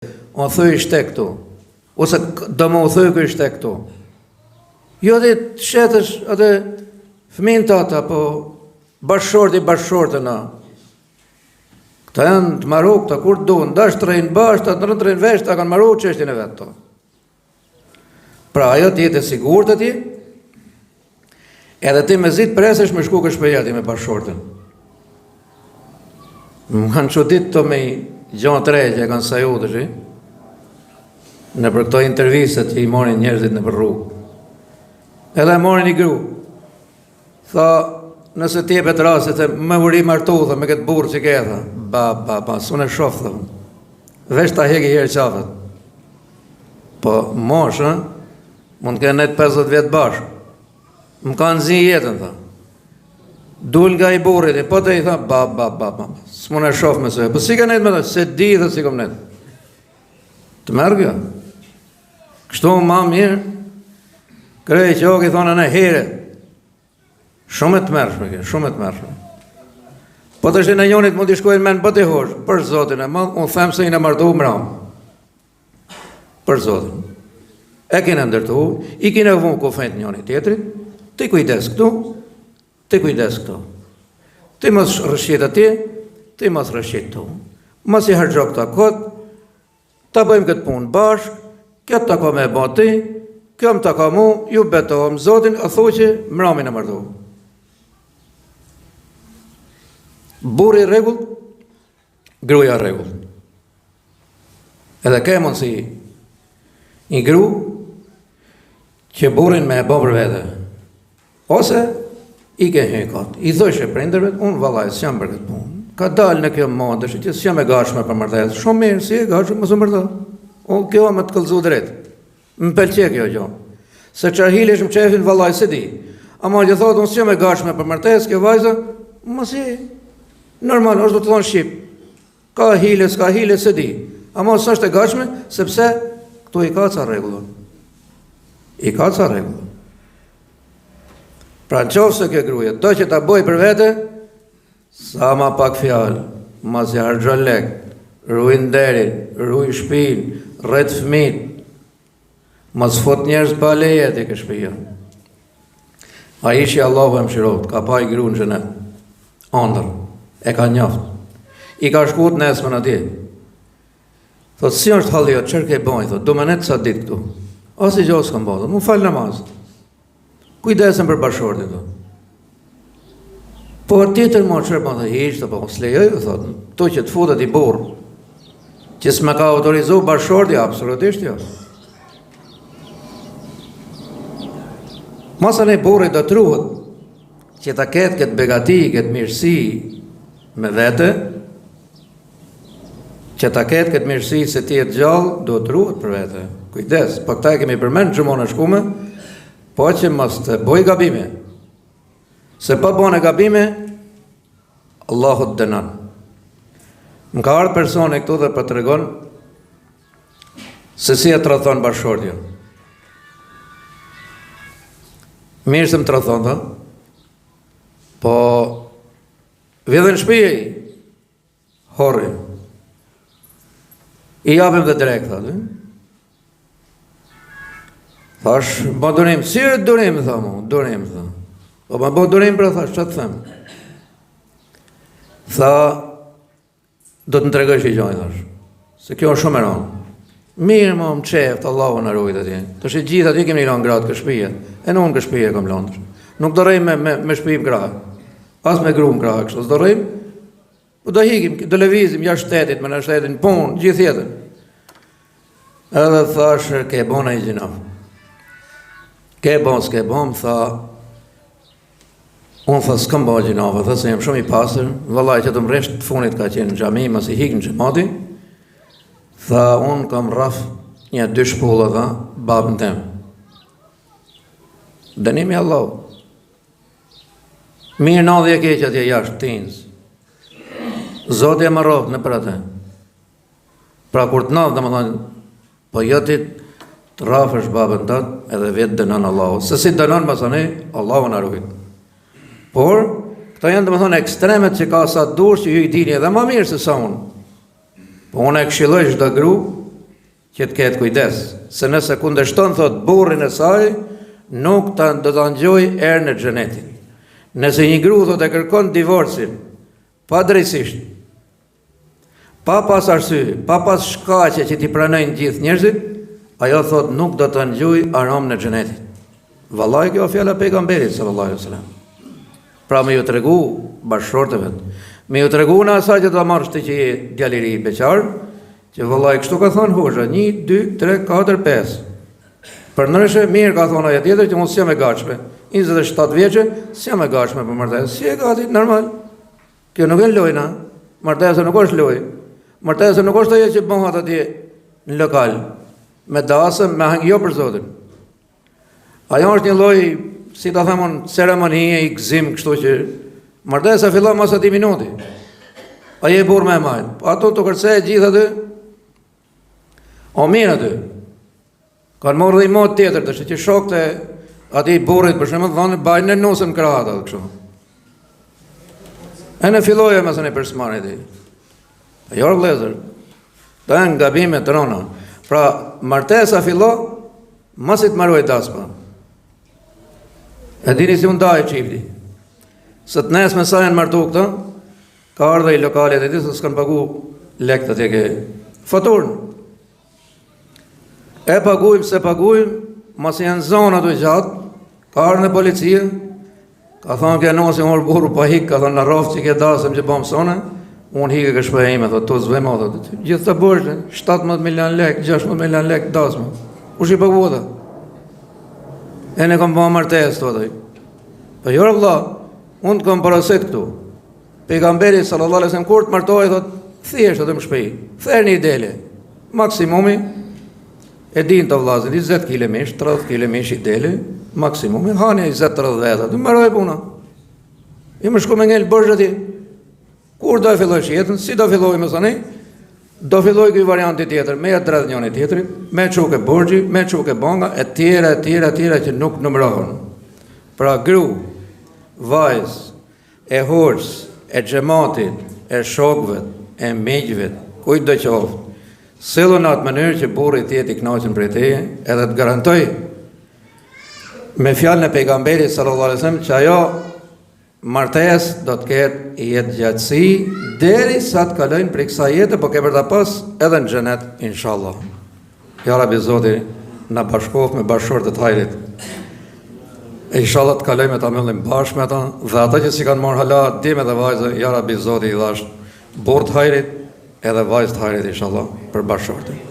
unë thëj ishte këtu, ose do më u thëj kë ishte këtu. Jo dhe të shetësh atë fëmin të ata, po bashkëshorti na. Këta janë të maru, këta kur të duhen, dash të rejnë bashkë, të në të rejnë vesh, ta kanë maru çështjen e vetë to. Pra ajo të jetë e sigurt atje, edhe ti me zit presesh me shku këshpejati me bashkëshortin. Më kanë çudit të me gjonë të rejtë, e kanë saju të shi, në për këto intervistet që i morin njerëzit në për rrugë. Edhe morin i gru, tha, nëse tjepet rasit e me vëri martu, tha, me këtë burë që ke, tha, ba, s'unë e shof, tha, vesh ta heki herë qafet. Po, mosh, mund të kenë 50 vjetë bashkë, më kanë zi jetën, tha, dul nga i burit, po të i tha, ba, s'unë e shof me se, po si ka nejtë me ta, se di dhe si kom nejtë. Të merë kjo, kështu ma mirë, krej që oki thonë në here, shumë e të mërshme kjo, shumë e të mërshme. Po të shtë në njonit mund t'i shkojnë men për t'i hosh, për zotin e madhë, unë them se i në martu më ramë. Për zotin. E kine ndërtu, i kine vun ku fejnë njonit tjetrit, ti kujdes këtu, ti kujdes këtu. Ti mos rëshqit atje, ti mos rëshqit tu. Mos i hargjo këta kot, ta bëjmë këtë punë bashkë, këtë ta ka me bati, kjo më ta ka mu, ju betohëm zotin, a thu që më ramin e martu. Burri regull, gruja regull. Edhe ke mund si i gru që burrin me e bo për vete. Ose i ke hekat. I dhëshe prinderve, unë valaj, s'jam për këtë punë. Ka dalë në kjo mondë, që s'jam e gashme për mërtet. Shumë mirë, si e gashme, mësë mërtet. O, kjo më të këllëzu drejtë. Më pëlqe kjo gjo. Se qarhilish më qefin valaj se di. Ama që thotë, unë s'jam e gashme për mërtet, kjo vajza, më si... Normal, është do të thonë Shqip, ka hile, s'ka hile, se di. Ama së është e gashme, sepse këtu i ka ca regullon. I ka ca regullon. Pra në qofë se ke gruje, do që ta boj për vete, sa ma pak fjallë, ma si hargjon lek, ruin derin, ruin shpin, rret fmit, ma s'fot njerës pa lejet i kë shpija. A ishi Allahu e mshirot, ka pa i gru në gjenet, andër. E ka njaft. I ka shkut në esmën ati. Thot, si është halli jo, qërë ke bojnë, thot, do me netë sa ditë këtu. Asi gjosë kam bojnë, mu falë namaz. Kujdesem për bashkërti, thot. Por tjetër mo qërë bojnë, thot, ishtë, po, s'lejoj, thot, tu që të futët i burë, që s'me ka autorizu bashkërti, absolutisht jo. Masën e burë i do të ruhet, që ta ketë këtë begati, këtë mirësi, me vete, që ta ketë këtë mirësi se ti e të gjallë, do të ruhet për vete. Kujdes, po këta e kemi përmenë gjumon e shkume, po që mos të boj gabime. Se pa bone gabime, Allahu të dënon. Më ka ardhë persone këtu dhe për të regon se si e të rëthon bashkëshortja. Mirë se më të rëthon, ta? Po... Vjedhe në shpije i, horri, i japim dhe drejk, thate. Thash, bo durim, si e durim, tha mu, durim, tha. O ma bo durim, pra thash, që të them? Tha, do të në tregësh i gjoj, thash, se kjo është shumë e ronë. Mirë më qeft, Allahu në rujt atje. Të shi gjithë atje kemi lonë gratë kë shpije, e në unë kë shpije kom lonë. Nuk do rejmë me shpijim gratë. As me grum krahë kështu, s'do rrim, po do hikim, do levizim jashtë shtetit, me në shtetin, punë, gjithë jetën. Edhe thash, ke bona i gjinaf. Ke bon, s'ke bon, tha, unë tha, s'kam bon gjinaf, tha, se jem shumë i pasër, vëllaj që të mresht të funit ka qenë në gjami, mas i hikën gjemati, tha, unë kam raf një 2 shpulla, tha, babën tem. Dënimi Allahu. Mirë në dhe e keqë atje jashtë, tinës. Zotë e më rovë në për atë. Pra kur të navë, dhe më thonë, po jëtit të rafësh babën tëtë, edhe vetë dënon Allahu. Se si dënon pasane, Allahu në rrujt. Por, këta janë dhe më thonë ekstremet që ka sa durë që ju i dini edhe ma mirë se sa unë. Po unë e këshiloj çdo gru që të ketë kujdes, se nëse kundërshton, thot, burrin e saj, nuk do ta ngjoj erën e xhenetit. Nëse një grua, thot, e kërkon divorcin, pa drejtësisht, pa pas arsye, pa pas shkaqe që t'i pranojnë gjithë njerëzit, ajo thot nuk do të ngjoj aromën e xhenetit. Vallahi kjo fjala pejgamberit sallallahu alaihi wasallam. Pra me ju tregu bashkëshortëve, me ju tregu në asaj që do marrësh ti që je djalë i ri beqar, që vallahi kështu ka thënë hoxha, 1, 2, 3, 4, 5. Për ndryshe mirë ka thonë ajo tjetër që mos jam e gatshme. 27 vjeçë, s'jam e gatshme për martesë. Si e gati, normal. Kjo nuk e lojna. Martesa nuk është lojë. Martesa nuk është ajo që bëhet atje në lokal, me dasëm, me hangjo për Zotin. Ajo është një lloj, si ta them, ceremonie i gëzim, kështu që martesa fillon mos ati minuti. Ajo e burr me majt. Ato të kërcej gjithë aty. O mirë aty. Kanë morë dhe i mod tjetër, të që shokët e ati burrit, për shemë të thonë, bajnë në nusën krahata, kështu. E në filloje mësën e përsmarit e. A jorë vlezër, të e në gabime të rona. Pra, martesa fillo, mësit maroj daspa. E dini si unë daj qifti. Së të nesë me sajnë martu këta, ka ardhe i lokalet e ti, së s'kanë pagu lekët atje ke faturën. E pagujmë, se pagujmë, mas janë zonë ato gjatë, ka ardhe në policia, ka thonë kja nosi morë burru pa hikë, ka thonë në rafë që ke dasëm që bëmë sone, unë hikë kështë për e ime, thotë, to zvema, thotë, gjithë të bërshë, 17 milion lek, 16 milion lek dasmë, u shi pagu ata. E ne kom bëmë martes, thotë. Për jorë vla, unë të kom parasit këtu. Pejgamberi sallallahu alaihi wasallam kur të martoj, thotë, thjesht atë më shpej, therë një dele, maksimumi, e din të vlazit, 20 kg mish, 30 kg mish i dele, maksimumi, hani 20-30 veta, të më maroj puna. I më shku me ngellë bërgjë ati. Kur do e filloj jetën, si do filloj më thani, do filloj këj varianti tjetër, me e dredh njëni tjetërit, me quke bërgji, me quke bonga, e tjera që nuk numërohen. Pra gru, vajz, e hurs, e gjematit, e shokvet, e miqvet, kujt do qoftë, sillu në atë mënyrë që burri tjetë i knaqën për teje, edhe të garantoj me fjalën e pejgamberit sallallahu alaihi wasallam që ajo martes do të ketë jetë gjatësi deri sa të kalojnë për kësaj jete, po ke për ta pas edhe në xhenet inshallah. Ja Rabbi Zoti na bashkoft me bashkëshortë të hajrit. Inshallah të kalojmë ta mbyllim bashkë me ata dhe ata që si kanë marrë hala dime dhe vajzë, ja Rabbi Zoti i dhash burr të hajrit edhe vajzë të hajrit inshallah për bashkëshortë.